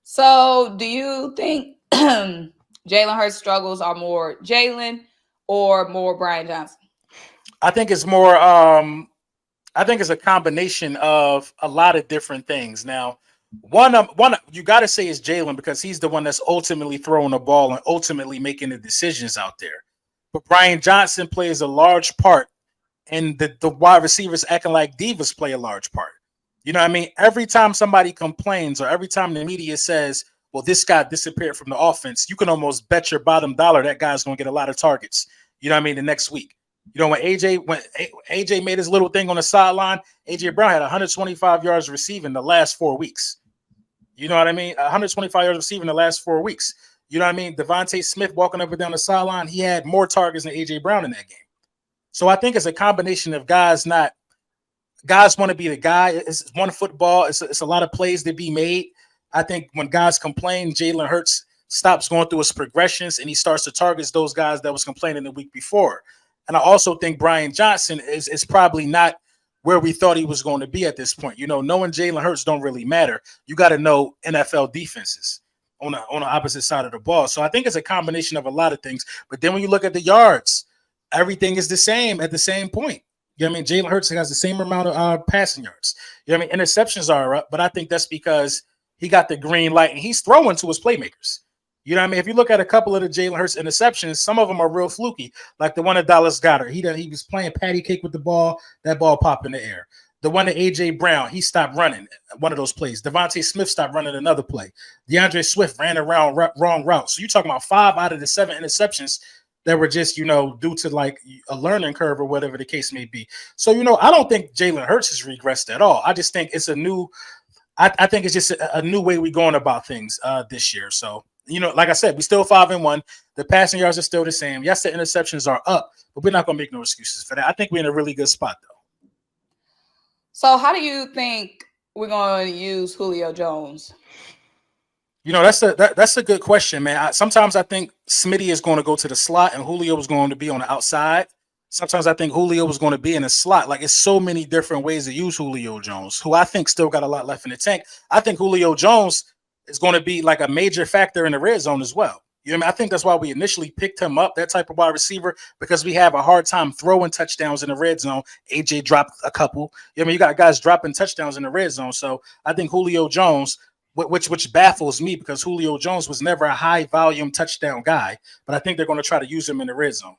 So, do you think Jalen Hurts struggles are more Jalen or more Brian Johnson? I think it's more. I think it's a combination of a lot of different things. Now, one you got to say is Jalen because he's the one that's ultimately throwing the ball and ultimately making the decisions out there. But Brian Johnson plays a large part, and the wide receivers acting like divas play a large part. You know what I mean? Every time somebody complains or every time the media says, well, this guy disappeared from the offense, you can almost bet your bottom dollar that guy's going to get a lot of targets. You know what I mean? The next week. You know, when AJ made his little thing on the sideline, AJ Brown had 125 yards receiving the last 4 weeks. You know what I mean? 125 yards receiving the last 4 weeks. You know what I mean? Devontae Smith walking up and down the sideline, he had more targets than AJ Brown in that game. So I think it's a combination of guys want to be the guy. It's one football. It's a lot of plays to be made. I think when guys complain, Jalen Hurts stops going through his progressions and he starts to target those guys that was complaining the week before. And I also think Brian Johnson is probably not where we thought he was going to be at this point. You know, knowing Jalen Hurts don't really matter. You got to know NFL defenses on the opposite side of the ball. So I think it's a combination of a lot of things. But then when you look at the yards, everything is the same at the same point. You know what I mean? Jalen Hurts has the same amount of passing yards. You know what I mean? Interceptions are up, but I think that's because he got the green light and he's throwing to his playmakers. You know what I mean? If you look at a couple of the Jalen Hurts interceptions, some of them are real fluky, like the one that Dallas Goedert. He was playing patty cake with the ball. That ball popped in the air. The one that A.J. Brown, he stopped running one of those plays. Devontae Smith stopped running another play. DeAndre Swift ran around wrong route. So you're talking about 5 out of the 7 interceptions that were just, you know, due to like a learning curve or whatever the case may be. So, you know, I don't think Jalen Hurts has regressed at all. I just think it's a new – I think it's just a new way we're going about things this year. So, you know, like I said, we still 5-1. The passing yards are still the same. Yes, the interceptions are up, but we're not going to make no excuses for that. I think we're in a really good spot, though. So how do you think we're going to use Julio Jones? You know, that's a good question, man. Sometimes I think Smitty is going to go to the slot and Julio is going to be on the outside. Sometimes I think Julio was going to be in a slot. Like, it's so many different ways to use Julio Jones, who I think still got a lot left in the tank. I think Julio Jones is going to be like a major factor in the red zone as well. You know what I mean? I think that's why we initially picked him up, that type of wide receiver, because we have a hard time throwing touchdowns in the red zone. AJ dropped a couple. You know what I mean? You got guys dropping touchdowns in the red zone. So I think Julio Jones, which baffles me because Julio Jones was never a high volume touchdown guy, but I think they're going to try to use him in the red zone.